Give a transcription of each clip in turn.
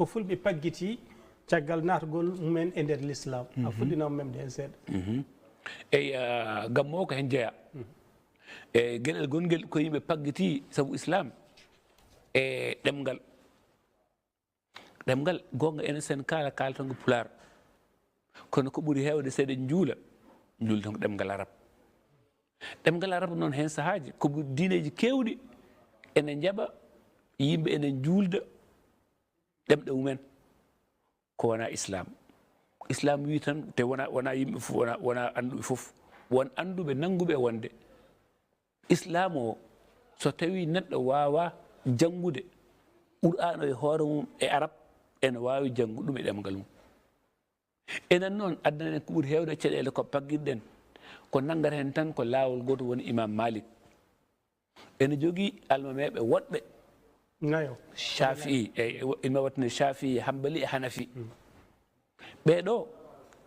ko fulɓe paggiti caggal natgol mumen e nder l'islam a fuɗɗinama memde hen seeɗa eyi gammo o ko hen jeeya e gueɗel gonguel ko yimɓe paggiti saabu islam e ɗemgal gonga enen sen kaltongo pular kono ko ɓuuri hewde seeɗen juula juultongo ɗemgal arab noon hen sahaji ko diineji kewɗi ene jaɓa yimɓe enen juulda ɗemɗe mumen ko wona islam wi tan te wona yimɓe fof wona anduɓe fof won anduɓe nanguɓe wonde islam o so tawi neɗɗo wawa janngude qur'an o e hoore mum e arab ene wawi janngu ɗum e ɗemgal mum enen noon addana en ko ɓuuri hewde caɗele ko paggirɗen ko nanggata hen tan ko laawol goto woni imam malik ene jogui almameɓe woɗɓe nayo shafii ina wattane shafii hambali e hanafi ɓeɗo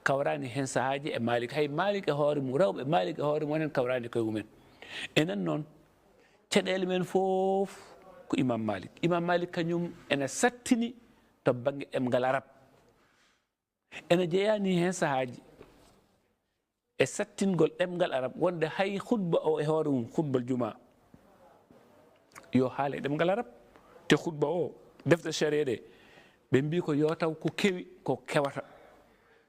kawrani hen sahaji e malik hay malik e hoore mum rewɓe malik e hoore mum hen kawrani koye mumen enen noon caɗele men foof ko imam malik kañum ene sattini to banggue ɗemgal arab ene jeeyani hen sahaji e sattingol ɗemgal arab wonde hay khutba o e hoore mum khutbal juma yo haala e ɗemgal arab te khutba o defte sharia ɗe ɓe mbi ko yo taw ko kewi ko kewata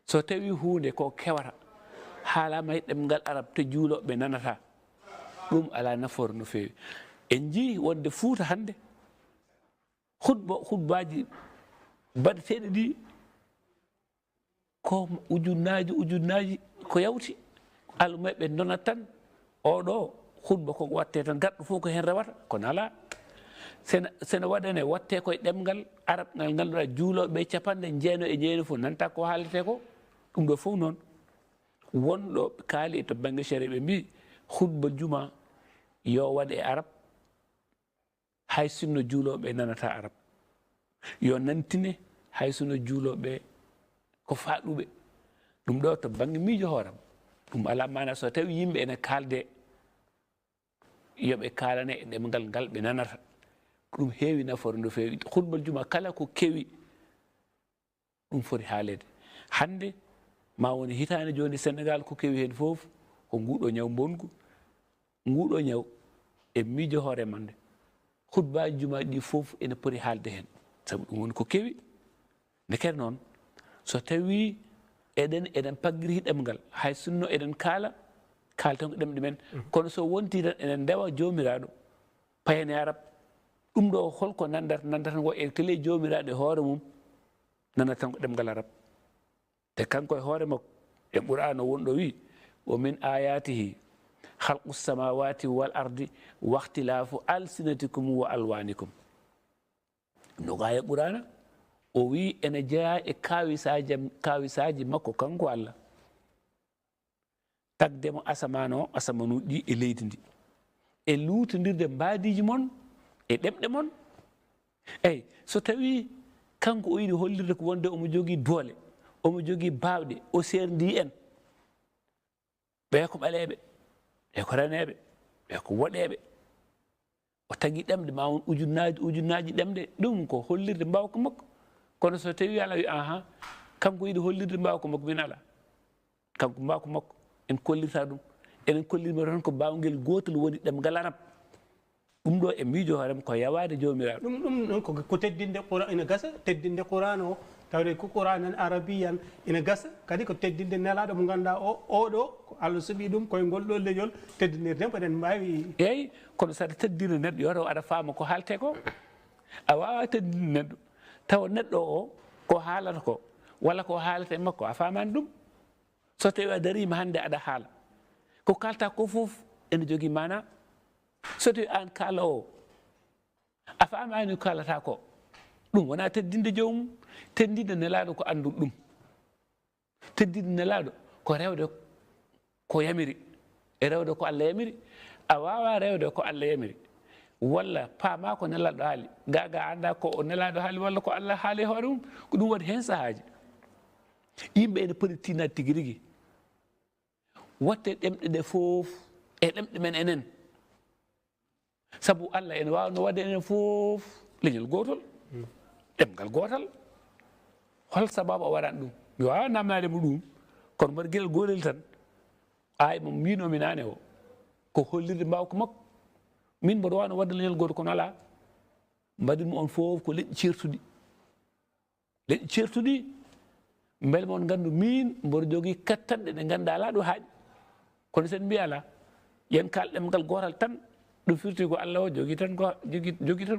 so tawi hunde ko kewata haalama e ɗemgal arab te juuloɓe nanata ɗum ala nafoore no fewi en jii wonde Fuuta hande khutbaji baɗeteɗe ɗi ko ujunnaji ko yawti almuɓe donat tan oɗo khutba ko watte tan gaɗɗo fof ko hen rewata kono ala sene waɗane watte koye ɗemgal arab ngal ganduɗa juuloɓe capanɗe jeeno e jeeni fof nanta ko haalete ko ɗum ɗo fof noon wonɗo kaali to banggue sharia ɓe mbi khutba juma yo waɗe e arab hay sinno juuloɓe nanata arab yo nantine hay sinno juuloɓe ko faaɗuɓe ɗum ɗo to banggue miijo hooram ɗum ala mana so tawi yimɓe ene kalde yoɓe kalane e ɗemgal ngal ɓe nanata ɗum heewi nafoore no fewi khutbal juma kala ko kewi ɗum foti haalede hande ma woni hitande joni Sénégal ko kewi hen foof ko nguɗo ñaw bongu nguɗo ñaw e miijo hoore mande khutbaji juma ɗi foof ene poti haalde hen saabu ɗum woni ko kewi nde kere noon so tawi eɗen paggiri ɗemgal hay sinno eɗen kaltan ko ɗemɗe men kono so wonti tan enen ndewa jomiraɗo payane arab ɗum ɗo holko nandata ngo e tele jomiraɗo e hoore mum nanata tan ko ɗemgal arab te kanko e hoore makko e qur'an o wonɗo wi wa min ayatihi khalqu samawati wal ardi wahtilafu alsinatikum wa alwanikum no gaya qur'ana o wi ene jeeya e kawisaji makko kanko Allah tagdemo asamanuji ɗi e leydi ndi e lutodirde mbadiji mon e ɗemɗe mon eyyi so tawi kanko o yiɗi hollirde ko wonde omo jogui doole omo jogui bawɗe o serdi en ɓe ko ɓaleɓe ɓe ko reneɓe ɓe ko woɗeɓe o tagui ɗemɗe ma won ujunnaji ɗemɗe ɗum ko hollirde mbawka makko kono so tawi ala wi ahan kanko yiɗi hollirde mbawka makko min ala kanko mbawka makko en kollirta ɗum enen kollirma tan ko bawguel gotel woni ɗemgal arab ɗum ɗo e miijo hoorem ko yawade jomiraɗo ɗum ɗon ko teddinde qouran ina gasa teddinde qouran o tawde ko qouran en arabiyan ina gasa kadi ko teddinde nelaɗo mo ganduɗa oɗo ko Allah suuɓi ɗum koye ngol ɗo leñol teddinirden ko eɗen mbawi eyyi kono saɗa teddina neɗɗo yo taw aɗa faama ko haalte ko a wawa teddinde neɗɗo tawa neɗɗo o ko haalata ko walla ko haalata e makko a famani ɗum so tawi a darima hande aɗa haala ko kalta ko foof ene jogui mana so tawi an kaala o a famani ko kalata ko ɗum wona teddinde jomum teddinde nelaɗo ko andu ɗum teddinde nelaɗo ko rewde ko yamiri e rewde ko Allah yamiri a wawa rewde ko Allah yamiri walla paama ko nelaɗo haali gaga anda ko o nelaɗo haali walla ko Allah haali e hoore mum ko ɗum waɗi hen sahaji yimɓe ene poti tinade tigui rigui watte ɗemɗe ɗe foof e ɗemɗe men enen saabu Allah ene wawno wadde enen foof leñol gotol ɗemgal gotal hol sababu o waɗani ɗum mi wawa namnade mo ɗum kono mbaɗa gueɗel golel tan ay mo mbinomi nane o ko hollirde mbawko makko min mboɗo wawno wadde leñol goto kono ala mbaɗinmo on fof ko leƴƴi certuɗi leƴƴi certuɗi beele moon gandu min mboɗo jogui kattanɗe ɗe ganduɗa ala ɗo haaƴi kono sen mbiya ala yen kal ɗemgal gotal tan ɗum firti ko Allah o jogui tan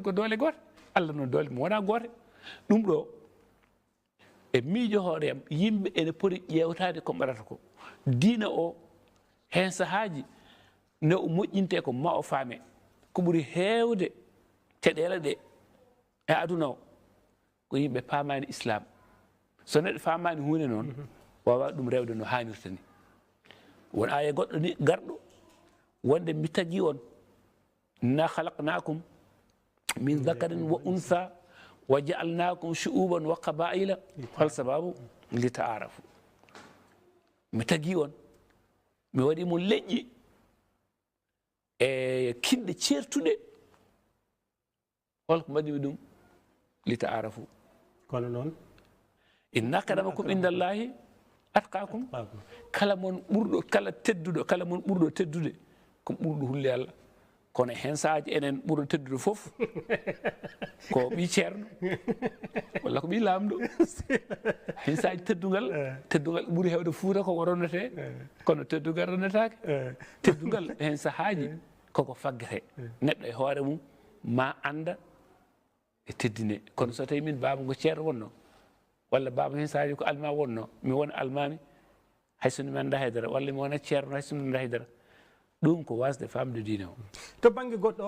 ko doole goto Allah no doole mo wona goote ɗum ɗo e miijo hoore am yimɓe ene poti ƴewtade ko mbaɗata ko diina o hen sahaji ne o moƴƴinte ko ma o faame ko ɓuri heewde caɗele ɗe e aduna o ko yimɓe paamani islam so neɗɗo famani hunde noon wawa ɗum rewde no hannirta ni won aya goɗɗo ni garɗo wonde mi tagui on inna halaqnakum min zakarin wa unsa wa jaalnakum shu'uban wa qabaila hol sababu li ta'arafu mi tagui on mi waɗi mo leƴƴi e kinɗe certuɗe holko mbaɗimi ɗum li ta'arafu kono noon inna akramakum indallahi atqakum kala mon ɓurɗo kala tedduɗo kala mon ɓurɗo teddude ko ɓurɗo hulle Allah kono hen saaji enen ɓurɗo teddude fof ko ɓi ceerno walla ko ɓi lamɗo hen saaji teddugal ɓuuri hewde Fuuta koko ronnete kono teddugal ronnetake teddugal hen saahaji koko faggete neɗɗo e hoore mum ma anda e teddine kono so tawi min baba ngo ceerno wonno walla baba hen saaji ko alma wonno mi wona almami haysono mi anda haydara walla mi wona ceerno haysono mi anda haydara ɗum ko wasde famde diine o to banggue goɗɗo